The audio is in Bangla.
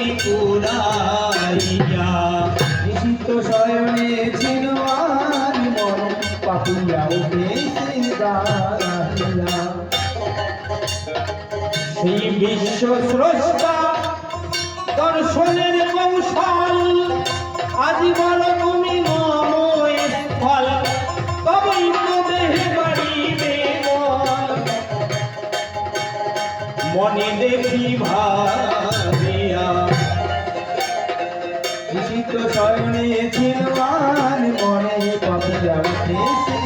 করি কুলাইয়া নিশিত শয়নে ছিনবার মন পাপিয়া উঠেছে দাঁড়াইয়া সেই বিশ্ব স্রষ্টা দর্শনের কৌশল আজি বলো তুমি মময় ফল তবেই তো দেহে বাড়িবে মনে দেখি ভাবিয়া নিশিত শয়নে ছিনবার মনে পাপিয়া উঠেছে